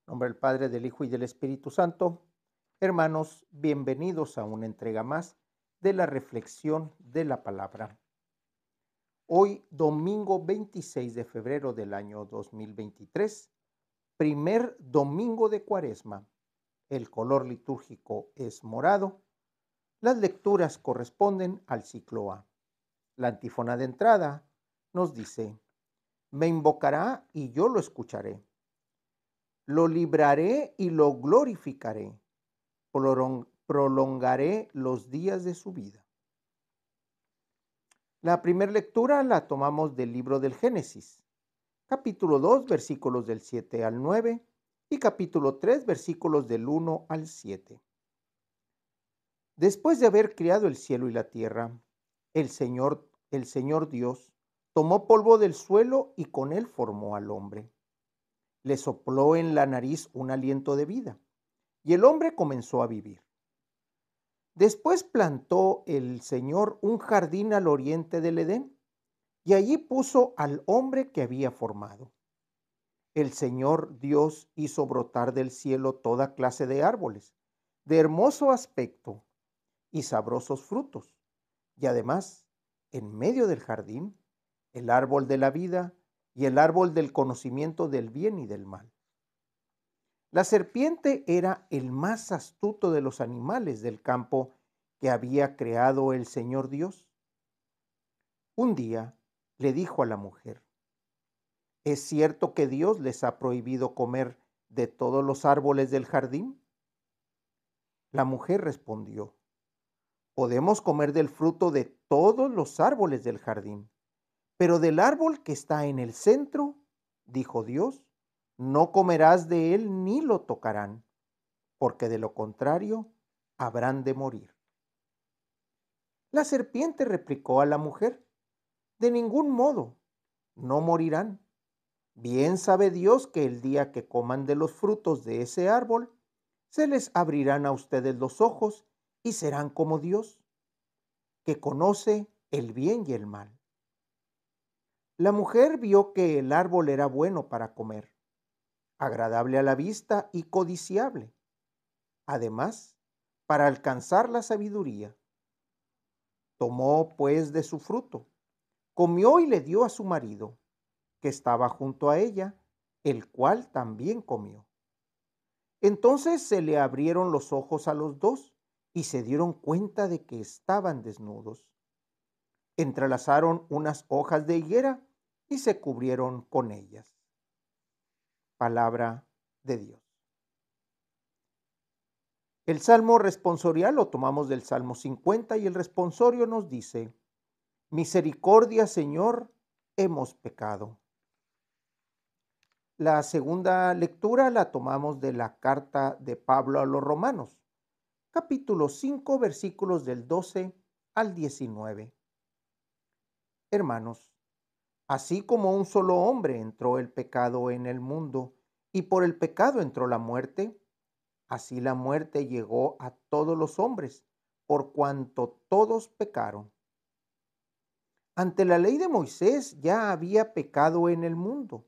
En nombre del Padre, del Hijo y del Espíritu Santo. Hermanos, bienvenidos a una entrega más de la reflexión de la palabra. Hoy, domingo 26 de febrero del año 2023, primer domingo de Cuaresma. El color litúrgico es morado. Las lecturas corresponden al ciclo A. La antífona de entrada nos dice: me invocará y yo lo escucharé. Lo libraré y lo glorificaré. Prolongaré los días de su vida. La primera lectura la tomamos del libro del Génesis, capítulo 2, versículos del 7 al 9 y capítulo 3, versículos del 1 al 7. Después de haber creado el cielo y la tierra, el Señor Dios tomó polvo del suelo y con él formó al hombre. Le sopló en la nariz un aliento de vida y el hombre comenzó a vivir. Después plantó el Señor un jardín al oriente del Edén y allí puso al hombre que había formado. El Señor Dios hizo brotar del cielo toda clase de árboles, de hermoso aspecto y sabrosos frutos. Y además, en medio del jardín, el árbol de la vida y el árbol del conocimiento del bien y del mal. La serpiente era el más astuto de los animales del campo que había creado el Señor Dios. Un día le dijo a la mujer: ¿es cierto que Dios les ha prohibido comer de todos los árboles del jardín? La mujer respondió: podemos comer del fruto de todos los árboles del jardín, pero del árbol que está en el centro, dijo Dios, no comerás de él ni lo tocarán, porque de lo contrario habrán de morir. La serpiente replicó a la mujer: de ningún modo, no morirán. Bien sabe Dios que el día que coman de los frutos de ese árbol, se les abrirán a ustedes los ojos y serán como Dios, que conoce el bien y el mal. La mujer vio que el árbol era bueno para comer, agradable a la vista y codiciable. Además, para alcanzar la sabiduría. Tomó pues de su fruto, comió y le dio a su marido, que estaba junto a ella, el cual también comió. Entonces se le abrieron los ojos a los dos y se dieron cuenta de que estaban desnudos. Entrelazaron unas hojas de higuera y se cubrieron con ellas. Palabra de Dios. El salmo responsorial lo tomamos del Salmo 50 y el responsorio nos dice: misericordia, Señor, hemos pecado. La segunda lectura la tomamos de la carta de Pablo a los Romanos, capítulo 5, versículos del 12 al 19. Hermanos, así como un solo hombre entró el pecado en el mundo y por el pecado entró la muerte, así la muerte llegó a todos los hombres, por cuanto todos pecaron. Ante la ley de Moisés ya había pecado en el mundo.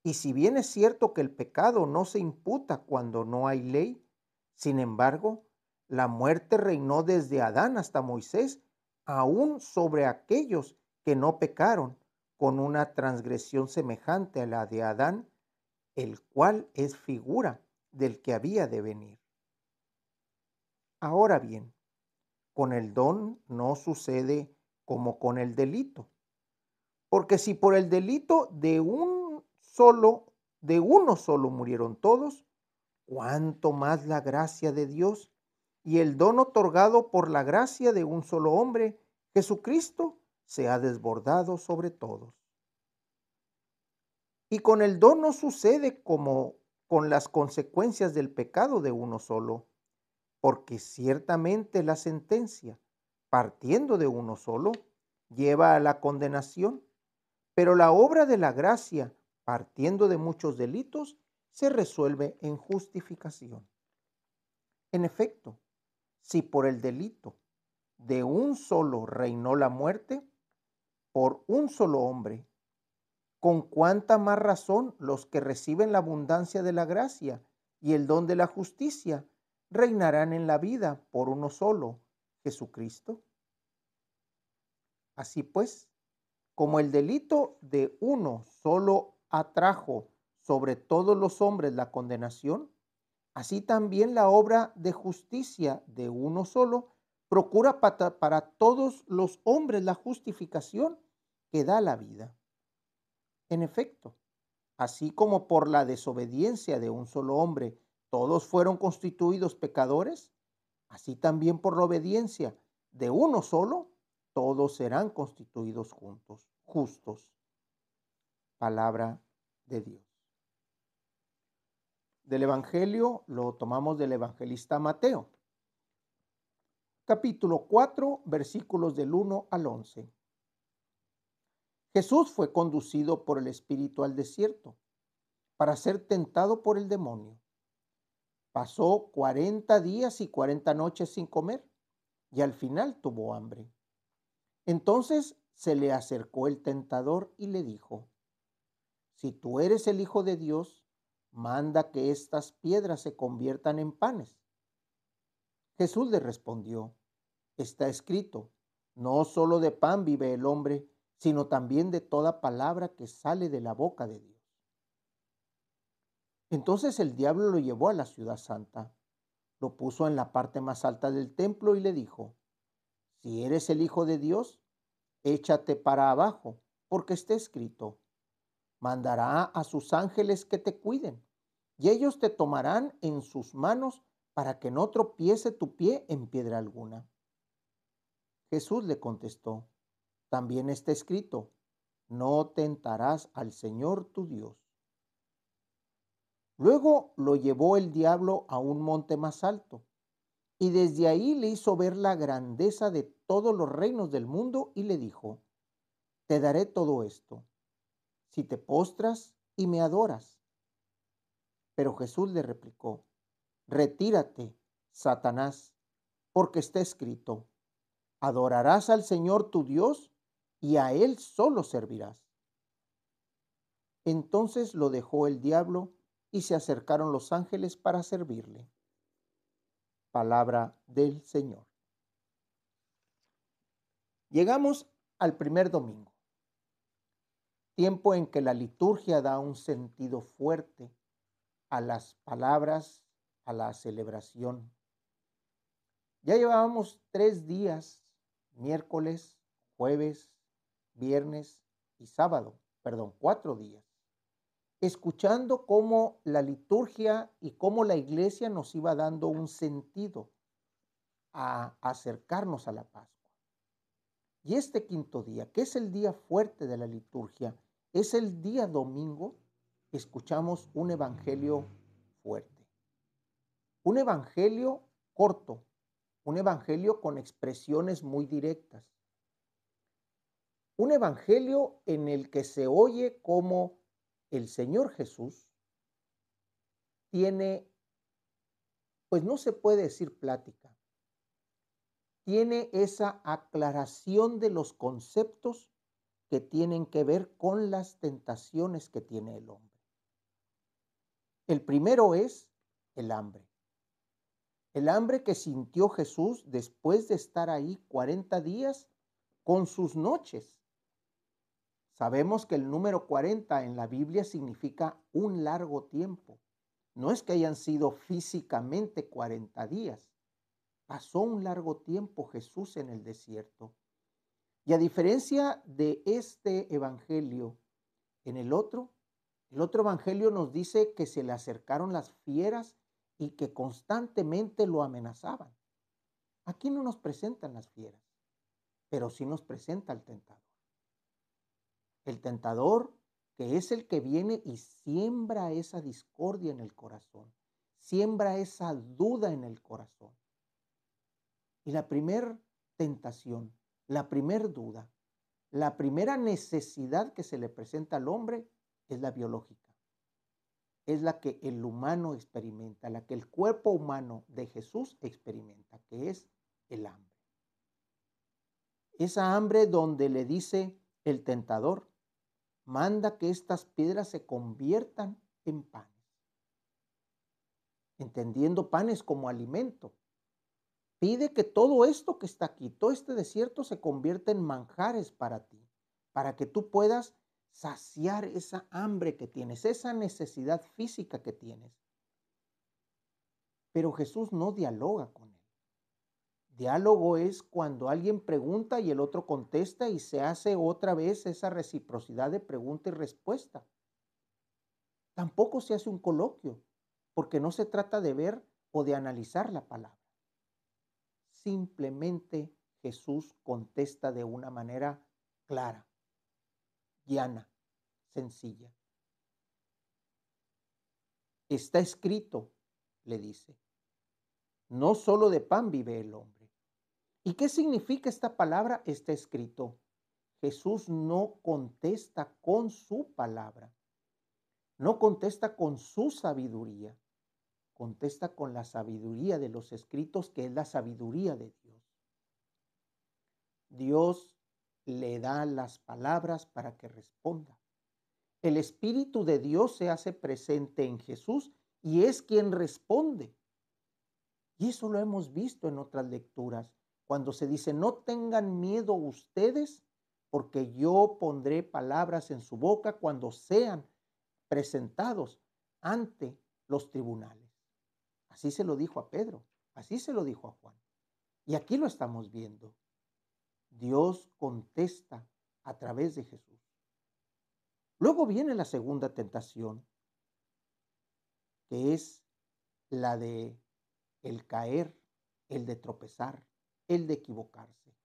Y si bien es cierto que el pecado no se imputa cuando no hay ley, sin embargo, la muerte reinó desde Adán hasta Moisés, aún sobre aquellos que no pecaron, con una transgresión semejante a la de Adán, el cual es figura del que había de venir. Ahora bien, con el don no sucede como con el delito. Porque si por el delito de uno solo murieron todos, cuánto más la gracia de Dios y el don otorgado por la gracia de un solo hombre, Jesucristo, se ha desbordado sobre todos. Y con el don no sucede como con las consecuencias del pecado de uno solo, porque ciertamente la sentencia, partiendo de uno solo, lleva a la condenación. Pero la obra de la gracia, partiendo de muchos delitos, se resuelve en justificación. En efecto, si por el delito de un solo reinó la muerte, por un solo hombre, con cuánta más razón los que reciben la abundancia de la gracia y el don de la justicia reinarán en la vida por uno solo, Jesucristo. Así pues, como el delito de uno solo atrajo sobre todos los hombres la condenación, así también la obra de justicia de uno solo procura para todos los hombres la justificación que da la vida. En efecto, así como por la desobediencia de un solo hombre todos fueron constituidos pecadores, así también por la obediencia de uno solo todos serán constituidos justos. Palabra de Dios. Del Evangelio lo tomamos del evangelista Mateo, capítulo 4, versículos del 1 al 11. Jesús fue conducido por el Espíritu al desierto para ser tentado por el demonio. Pasó 40 días y 40 noches sin comer y al final tuvo hambre. Entonces se le acercó el tentador y le dijo: si tú eres el Hijo de Dios, manda que estas piedras se conviertan en panes. Jesús le respondió: está escrito, no solo de pan vive el hombre, sino también de toda palabra que sale de la boca de Dios. Entonces el diablo lo llevó a la ciudad santa, lo puso en la parte más alta del templo y le dijo: si eres el Hijo de Dios, échate para abajo, porque está escrito, mandará a sus ángeles que te cuiden, y ellos te tomarán en sus manos para que no tropiece tu pie en piedra alguna. Jesús le contestó: también está escrito, no tentarás al Señor tu Dios. Luego lo llevó el diablo a un monte más alto, y desde ahí le hizo ver la grandeza de todos los reinos del mundo y le dijo: te daré todo esto, si te postras y me adoras. Pero Jesús le replicó: retírate, Satanás, porque está escrito, adorarás al Señor tu Dios y a Él solo servirás. Entonces lo dejó el diablo y se acercaron los ángeles para servirle. Palabra del Señor. Llegamos al primer domingo, tiempo en que la liturgia da un sentido fuerte a las palabras, a la celebración. Ya llevábamos 3 días, miércoles, jueves, viernes y sábado, 4 días, escuchando cómo la liturgia y cómo la iglesia nos iba dando un sentido a acercarnos a la Pascua. Y este quinto día, que es el día fuerte de la liturgia, es el día domingo, escuchamos un evangelio fuerte, un evangelio corto, un evangelio con expresiones muy directas, un evangelio en el que se oye cómo el Señor Jesús tiene, pues no se puede decir plática, tiene esa aclaración de los conceptos que tienen que ver con las tentaciones que tiene el hombre. El primero es el hambre. El hambre que sintió Jesús después de estar ahí 40 días con sus noches. Sabemos que el número 40 en la Biblia significa un largo tiempo. No es que hayan sido físicamente 40 días. Pasó un largo tiempo Jesús en el desierto. Y a diferencia de este evangelio, en el otro evangelio nos dice que se le acercaron las fieras y que constantemente lo amenazaban. Aquí no nos presentan las fieras, pero sí nos presenta el tentador. El tentador, que es el que viene y siembra esa discordia en el corazón, siembra esa duda en el corazón. Y la primera tentación, la primera duda, la primera necesidad que se le presenta al hombre es la biológica. Es la que el humano experimenta, la que el cuerpo humano de Jesús experimenta, que es el hambre. Esa hambre donde le dice el tentador: manda que estas piedras se conviertan en panes. entendiendo panes como alimento. Pide que todo esto que está aquí, todo este desierto se convierta en manjares para ti, para que tú puedas saciar esa hambre que tienes, esa necesidad física que tienes. Pero Jesús no dialoga con él. Diálogo es cuando alguien pregunta y el otro contesta y se hace otra vez esa reciprocidad de pregunta y respuesta. Tampoco se hace un coloquio, porque no se trata de ver o de analizar la palabra. Simplemente Jesús contesta de una manera clara, llana, sencilla. Está escrito, le dice, no solo de pan vive el hombre. ¿Y qué significa esta palabra? Está escrito. Jesús no contesta con su palabra, no contesta con su sabiduría, contesta con la sabiduría de los escritos, que es la sabiduría de Dios. Dios le da las palabras para que responda. El Espíritu de Dios se hace presente en Jesús y es quien responde. Y eso lo hemos visto en otras lecturas, cuando se dice, no tengan miedo ustedes, porque yo pondré palabras en su boca cuando sean presentados ante los tribunales. Así se lo dijo a Pedro, así se lo dijo a Juan. Y aquí lo estamos viendo. Dios contesta a través de Jesús. Luego viene la segunda tentación, que es la de el caer, el de tropezar, el de equivocarse.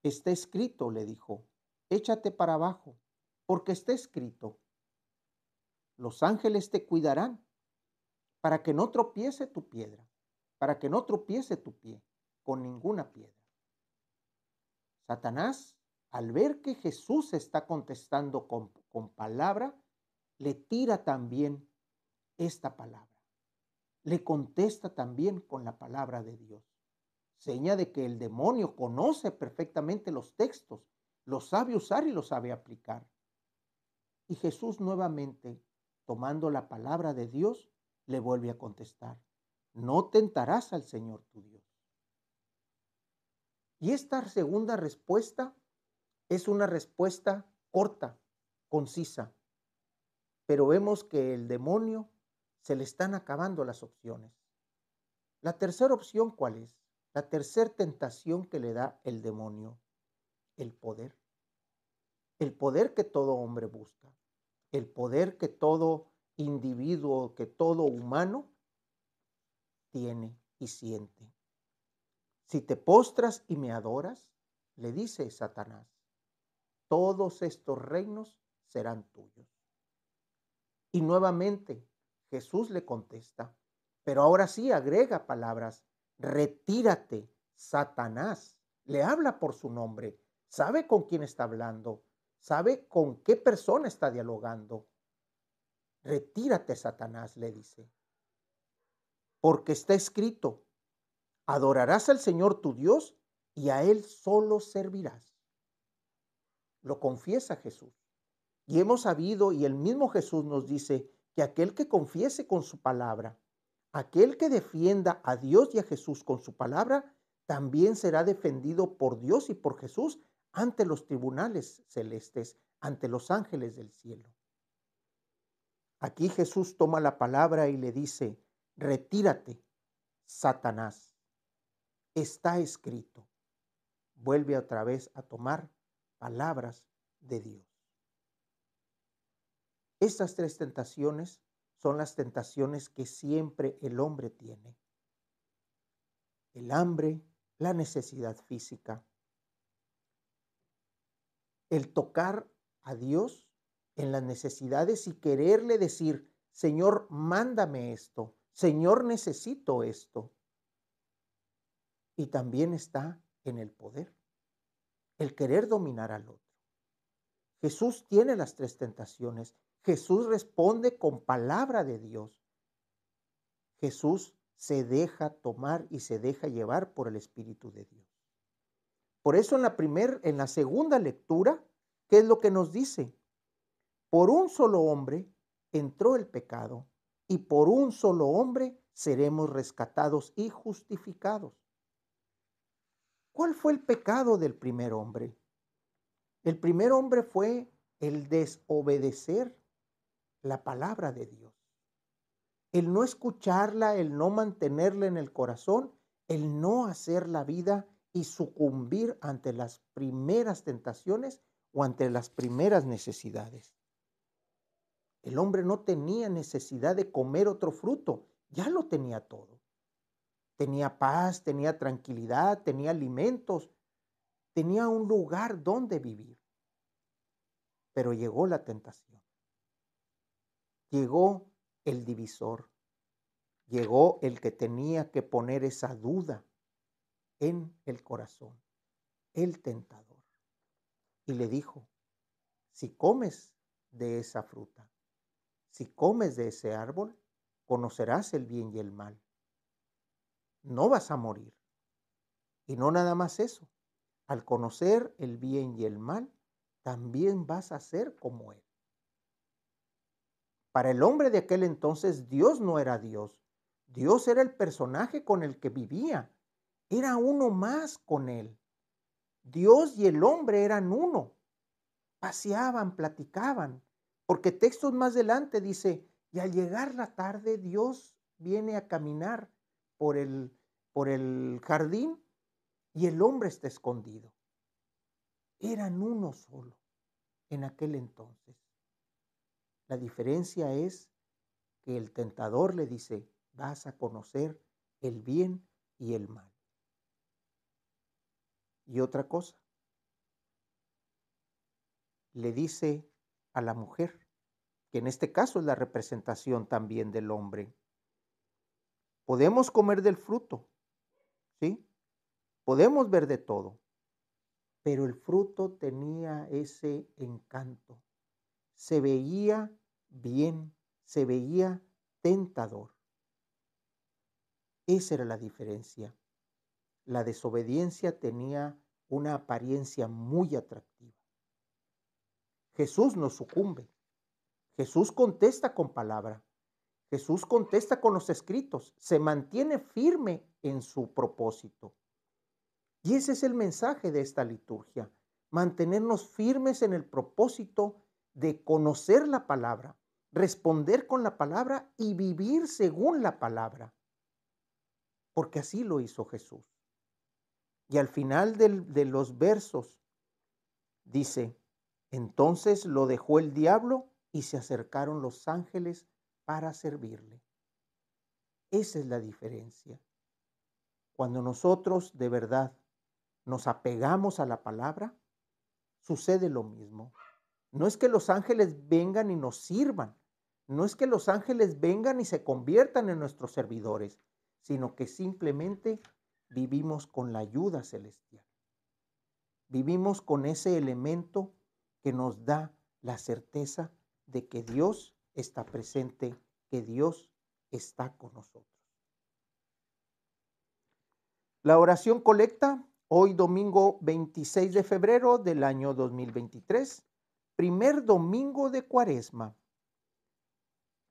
Está escrito, le dijo, échate para abajo, porque está escrito, los ángeles te cuidarán para que no tropiece tu piedra, para que no tropiece tu pie con ninguna piedra. Satanás, al ver que Jesús está contestando con palabra, le tira también esta palabra. Le contesta también con la palabra de Dios. Seña de que el demonio conoce perfectamente los textos, los sabe usar y los sabe aplicar. Y Jesús nuevamente, tomando la palabra de Dios, le vuelve a contestar, no tentarás al Señor tu Dios. Y esta segunda respuesta es una respuesta corta, concisa, pero vemos que el demonio se le están acabando las opciones. La tercera opción, ¿cuál es? La tercera tentación que le da el demonio, el poder. El poder que todo hombre busca, el poder que todo individuo, que todo humano tiene y siente. Si te postras y me adoras, le dice Satanás, todos estos reinos serán tuyos. Y nuevamente Jesús le contesta, pero ahora sí agrega palabras, retírate, Satanás. Le habla por su nombre, sabe con quién está hablando, sabe con qué persona está dialogando. Retírate, Satanás, le dice, porque está escrito, adorarás al Señor tu Dios y a Él solo servirás. Lo confiesa Jesús. Y hemos sabido, y el mismo Jesús nos dice, que aquel que confiese con su palabra, aquel que defienda a Dios y a Jesús con su palabra, también será defendido por Dios y por Jesús ante los tribunales celestes, ante los ángeles del cielo. Aquí Jesús toma la palabra y le dice, retírate, Satanás, está escrito. Vuelve otra vez a tomar palabras de Dios. Estas tres tentaciones son las tentaciones que siempre el hombre tiene. El hambre, la necesidad física, el tocar a Dios en las necesidades y quererle decir, Señor, mándame esto, Señor, necesito esto. Y también está en el poder, el querer dominar al otro. Jesús tiene las tres tentaciones. Jesús responde con palabra de Dios. Jesús se deja tomar y se deja llevar por el Espíritu de Dios. Por eso en la segunda lectura, ¿qué es lo que nos dice? Por un solo hombre entró el pecado y por un solo hombre seremos rescatados y justificados. ¿Cuál fue el pecado del primer hombre? El primer hombre fue el desobedecer la palabra de Dios, el no escucharla, el no mantenerla en el corazón, el no hacer la vida y sucumbir ante las primeras tentaciones o ante las primeras necesidades. El hombre no tenía necesidad de comer otro fruto, ya lo tenía todo. Tenía paz, tenía tranquilidad, tenía alimentos, tenía un lugar donde vivir. Pero llegó la tentación, llegó el divisor, llegó el que tenía que poner esa duda en el corazón, el tentador. Y le dijo, si comes de esa fruta, si comes de ese árbol, conocerás el bien y el mal. No vas a morir. Y no nada más eso. Al conocer el bien y el mal, también vas a ser como él. Para el hombre de aquel entonces, Dios no era Dios. Dios era el personaje con el que vivía. Era uno más con él. Dios y el hombre eran uno. Paseaban, platicaban. Porque textos más adelante dice, y al llegar la tarde, Dios viene a caminar por el jardín y el hombre está escondido. Eran uno solo en aquel entonces. La diferencia es que el tentador le dice, vas a conocer el bien y el mal. Y otra cosa, le dice a la mujer, que en este caso es la representación también del hombre, podemos comer del fruto, ¿sí? Podemos ver de todo, pero el fruto tenía ese encanto. Se veía bien, se veía tentador. Esa era la diferencia. La desobediencia tenía una apariencia muy atractiva. Jesús no sucumbe. Jesús contesta con palabra. Jesús contesta con los escritos. Se mantiene firme en su propósito. Y ese es el mensaje de esta liturgia. Mantenernos firmes en el propósito de conocer la palabra, responder con la palabra y vivir según la palabra. Porque así lo hizo Jesús. Y al final de los versos dice, entonces lo dejó el diablo y se acercaron los ángeles para servirle. Esa es la diferencia. Cuando nosotros de verdad nos apegamos a la palabra, sucede lo mismo. No es que los ángeles vengan y nos sirvan, no es que los ángeles vengan y se conviertan en nuestros servidores, sino que simplemente vivimos con la ayuda celestial. Vivimos con ese elemento que nos da la certeza de que Dios está presente, que Dios está con nosotros. La oración colecta, hoy domingo 26 de febrero del año 2023, primer domingo de Cuaresma.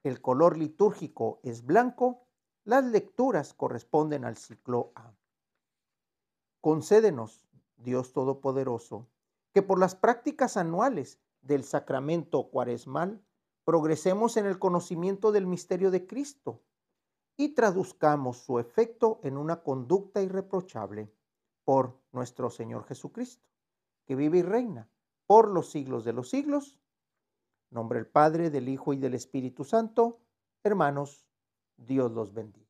El color litúrgico es blanco, las lecturas corresponden al ciclo A. Concédenos, Dios Todopoderoso, que por las prácticas anuales del sacramento cuaresmal progresemos en el conocimiento del misterio de Cristo y traduzcamos su efecto en una conducta irreprochable por nuestro Señor Jesucristo, que vive y reina por los siglos de los siglos. En nombre del Padre, del Hijo y del Espíritu Santo, hermanos, Dios los bendiga.